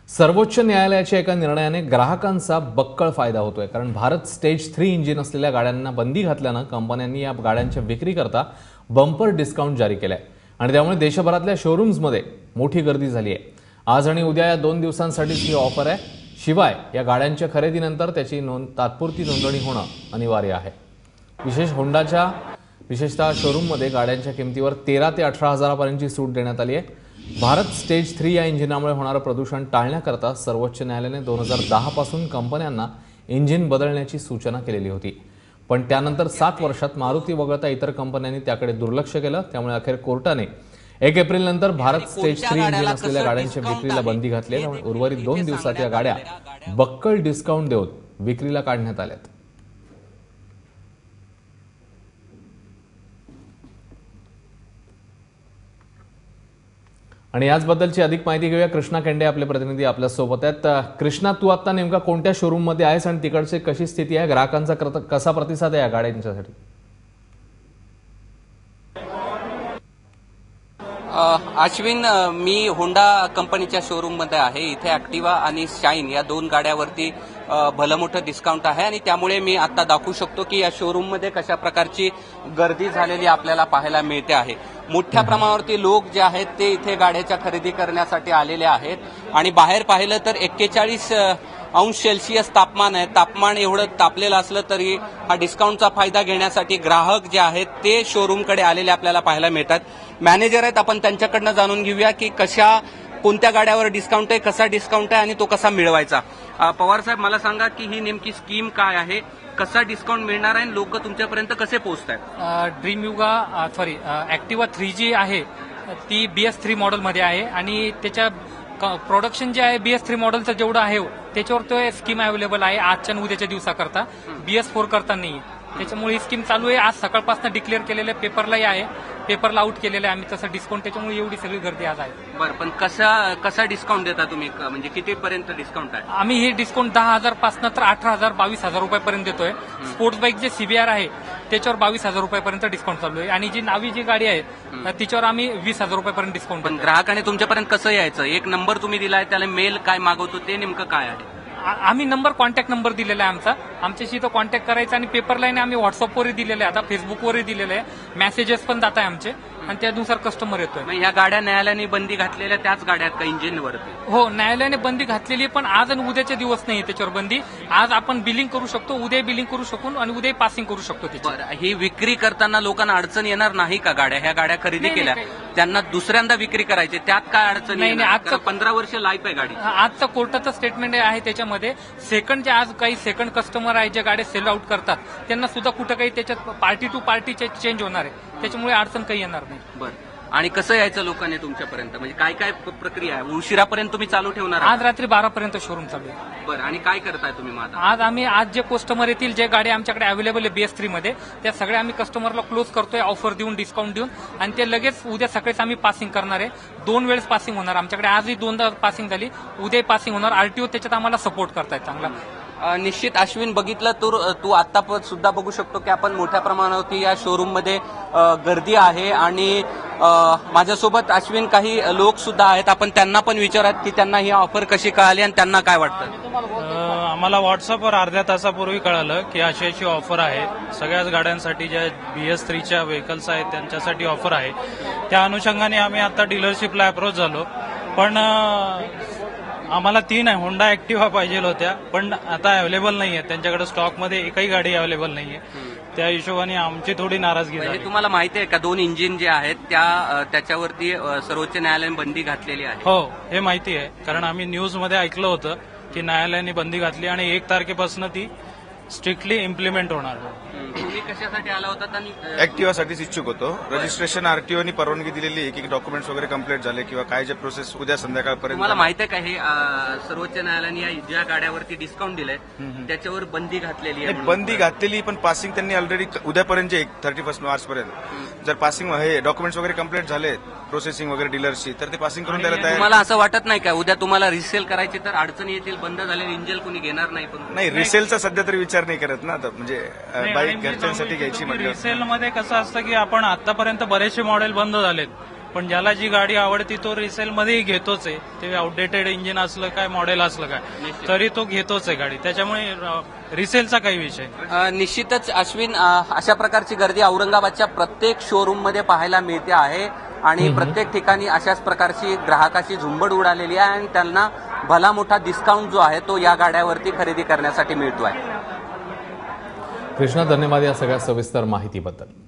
सर्वोच्च न्यायालयाच्या एका निर्णयाने ग्राहकांचा बक्कळ फायदा होतोय, कारण भारत स्टेज 3 इंजिन असलेल्या गाड्यांना बंदी घातल्यानं कंपन्यांनी या गाड्यांच्या विक्रीकरता बंपर डिस्काउंट जारी केलाय आणि त्यामुळे देशभरातल्या शोरूम्समध्ये मोठी गर्दी झाली आहे। आज आणि उद्या या 2 दिवसांसाठीच ही ऑफर आहे। शिवाय या गाड्यांच्या खरेदीनंतर त्याची तात्पुरती नोंदणी होणं अनिवार्य आहे। होंडाच्या विशेषतः शोरूममध्ये गाड्यांच्या किमतीवर 13 ते 18 हजारापर्यंतची सूट देण्यात आली आहे। भारत स्टेज 3 या इंजिनामुळे होणारं प्रदूषण टाळण्याकरता सर्वोच्च न्यायालयाने 2010 पासून कंपन्यांना इंजिन बदलण्याची सूचना केलेली होती, पण त्यानंतर 7 वर्षात मारुती वगळता इतर कंपन्यांनी त्याकडे दुर्लक्ष केलं। त्यामुळे अखेर कोर्टाने 1 एप्रिल नंतर भारत स्टेज 3 इंजिन असलेल्या गाड्यांच्या विक्रीला बंदी घातली। त्यामुळे उर्वरित 2 दिवसात या गाड्या बक्कळ डिस्काउंट देऊन विक्रीला काढण्यात आल्यात। आणि याचबद्दलची अधिक माहिती घेऊया। कृष्णा केंडे आपले प्रतिनिधी आपल्या सोबत आहेत। कृष्णा, तू आता नेमका कोणत्या शोरूम मध्ये आहेस आणि तिकडची कशी स्थिती आहे? ग्राहकांचा कसा प्रतिसाद आहे या गाड्यांच्यासाठी? अश्विन, मी होंडा कंपनीच्या शोरूम मध्ये आहे। इथे ऍक्टिवा आणि शाईन या 2 गाड्यावरती भलं मोठं डिस्काउंट आहे आणि त्यामुळे मी आता दाखवू शकतो की या शोरूम मध्ये कशा प्रकारची गर्दी झालेली आपल्याला पाहायला मिळते आहे। मोठ्या प्रमाणावरती लोक जे आहेत ते इथे गाड्याच्या खरेदी करण्यासाठी आलेले आहेत आणि बाहेर पाहिलं तर 41 अंश सेल्सिअस तापमान आहे। तापमान एवढं तापलेलं असलं तरी हा डिस्काउंटचा फायदा घेण्यासाठी ग्राहक जे आहेत ते शोरूमकडे आलेले आपल्याला पाहायला मिळतात। मॅनेजर आहेत, आपण त्यांच्याकडनं जाणून घेऊया की कोणत्या गाड्यावर डिस्काउंट आहे, कसा डिस्काउंट आहे आणि तो कसा मिळवायचा। पवार साहेब, मला सांगा की ही नेमकी स्कीम काय आहे, कसा डिस्काउंट मिळणार आहे आणि लोक तुमच्यापर्यंत कसे पोहोचतात? ड्रीम युगा ऍक्टिवा 3G आहे, ती BS3 मॉडेलमध्ये आहे आणि त्याच्या प्रोडक्शन जे आहे BS3 मॉडेलचं जेवढं आहे त्याच्यावर तो स्कीम अवेलेबल आहे आजच्या आणि उद्याच्या दिवसाकरता, BS4 करता नाही। त्याच्यामुळे ही स्कीम चालू आहे। आज सकाळपासून डिक्लेअर केलेलं पेपरलाही आहे, पेपरला आउट केलेलं आहे आम्ही तसं डिस्काउंट। त्याच्यामुळे एवढी सगळी गर्दी आज आहे। बरं, पण कसा डिस्काउंट देता तुम्ही, म्हणजे कितीपर्यंत डिस्काउंट आहे? आम्ही हे डिस्काउंट 10,000 पासून तर 18,000 22,000 रुपयापर्यंत देतोय। स्पोर्ट्स बाईक जे CBR आहे त्याच्यावर 22,000 रुपयापर्यंत डिस्काउंट चालू आहे आणि जी नावी जी गाडी आहे तिच्यावर आम्ही 20,000 रुपयापर्यंत डिस्काउंट। पण ग्राहकाने तुमच्यापर्यंत कसं यायचं? एक नंबर तुम्ही दिलाय, त्याला मेल काय मागवतो ते नेमकं काय आहे? आम्ही कॉन्टॅक्ट नंबर दिलेला आहे आमच्याशी तो कॉन्टॅक्ट करायचा आणि पेपर लाईन आम्ही व्हॉट्सअपवरही दिलेले आहे, आता फेसबुकवरही दिलेले आहे, मेसेजेस पण जात आहे आमचे आणि त्यानुसार कस्टमर येतोय। ह्या गाड्या न्यायालयाने बंदी घातलेल्या त्याच गाड्यात का इंजिनवरती? हो, न्यायालयाने बंदी घातलेली, पण आज आणि उद्याचे दिवस नाही त्याच्यावर बंदी। आज आपण बिलिंग करू शकतो, उद्या बिलिंग करू शकू आणि उद्या पासिंग करू शकतो त्याची। ही विक्री करताना लोकांना अडचण येणार नाही का? ह्या गाड्या खरेदी केल्या त्यांना दुसऱ्यांदा विक्री करायची, त्यात काय अडचण नाही? आजचं 15 वर्ष लाईफ आहे गाडी। आजचं कोर्टाचं स्टेटमेंट आहे त्याच्यामध्ये सेकंड जे आज काही सेकंड कस्टमर आहेत जे गाड्या सेल आउट करतात त्यांना सुद्धा कुठं काही त्याच्यात पार्टी टू पार्टी चेंज होणार आहे, त्याच्यामुळे अडचण काही येणार नाही। बरं, आणि कसं यायचं लोकांनी तुमच्यापर्यंत, म्हणजे काय काय प्रक्रिया आहे? उशिरापर्यंत तुम्ही चालू ठेवणार? आज रात्री 12 पर्यंत शोरूम चालू आहे। बरं, आणि काय करताय तुम्ही आता? आज जे कस्टमर येतील, जे गाड्या आमच्याकडे अवेलेबल आहे BS3 मध्ये, त्या सगळ्या आम्ही कस्टमरला क्लोज करतोय ऑफर देऊन, डिस्काउंट देऊन, आणि ते लगेच उद्या सकाळीच आम्ही पासिंग करणार आहे। 2 वेळेस पासिंग होणार आमच्याकडे, आजही 2दा पासिंग झाली, उद्या पासिंग होणार। RTO त्याच्यात आम्हाला सपोर्ट करतायत चांगला। निश्चित अश्विन, बघितलं तर तू आता सुद्धा बघू शकतो की आपण मोठ्या प्रमाणावरती या शोरूम मध्ये गर्दी आहे आणि माझ्यासोबत अश्विन काही लोक सुद्धा आहेत, आपण त्यांना पण विचारत की त्यांना ही ऑफर कशी कळाली आणि त्यांना काय वाटतं। आम्हाला व्हॉट्सअपवर अर्ध्या तासापूर्वी कळालं की अशी ऑफर आहे, सगळ्याच गाड्यांसाठी ज्या BS3च्या व्हेकल्स आहेत त्यांच्यासाठी ऑफर आहे। त्या अनुषंगाने आम्ही आता डीलरशिपला अप्रोच झालो, पण आम्हाला 3 होंडा ऍक्टिव्हा पाहिजे होत्या, पण आता अवेलेबल नाहीये त्यांच्याकडे, स्टॉकमध्ये एकही गाडी अवेलेबल नाहीये। त्या हिशोबाने आमची थोडी नाराजगी झाली। तुम्हाला माहिती आहे का 2 इंजिन जे आहेत त्याच्यावरती सर्वोच्च न्यायालयाने बंदी घातलेली आहे? हो, हे माहिती आहे, कारण आम्ही न्यूजमध्ये ऐकलं होतं की न्यायालयाने बंदी घातली आणि 1 तारखेपासून ती स्ट्रिक्टली इम्प्लिमेंट होणार। तुम्ही कशासाठी आला होता? ऍक्टिव्हासाठीच इच्छुक होतो। रजिस्ट्रेशन RTOनी परवानगी दिलेली आहे की डॉक्युमेंट्स वगैरे कम्प्लीट झाले किंवा काय जे प्रोसेस उद्या संध्याकाळपर्यंत। तुम्हाला माहिती आहे का हे सर्वोच्च न्यायालयाने ज्या गाड्यावरती डिस्काउंट दिलंय त्याच्यावर बंदी घातलेली आहे? बंदी घातलेली, पण पासिंग त्यांनी ऑलरेडी उद्यापर्यंत 31 मार्चपर्यंत जर पासिंग हे डॉक्युमेंट्स वगैरे कम्प्लीट झाले, प्रोसेसिंग वगैरे डीलरची, तर ते पासिंग करून द्यायला तयार। तुम्हाला असं वाटत नाही का उद्या तुम्हाला रिसेल करायची तर अडचणी येतील, बंद झालेले इंजिन कोणी घेणार नाही? पण नाही, रिसेलचा सध्या तरी विचार नाही करत ना, म्हणजे बाईक घरच्यांसाठी घ्यायची म्हटलं। रिसेलमध्ये कसं असतं की आपण आतापर्यंत बरेचसे मॉडेल बंद झालेत, पण ज्याला जी गाडी आवडती तो रिसेलमध्येही घेतोच आहे. ते आउटडेटेड इंजिन असलं काय, मॉडेल असलं काय, तरी तो घेतोच आहे गाडी. त्याच्यामुळे रिसेलचा काही विषय निश्चितच अश्विन, अशा प्रकारची गर्दी औरंगाबादच्या प्रत्येक शोरूम मध्ये पाहायला मिळते आहे आणि प्रत्येक ठिकाणी अशाच प्रकारची ग्राहकाची झुंबड उडालेली आहे आणि त्यांना भला मोठा डिस्काउंट जो आहे तो या गाड्यावरती खरेदी करण्यासाठी मिळतो आहे. कृष्णा, धन्यवाद या सगळ्या सविस्तर माहितीबद्दल.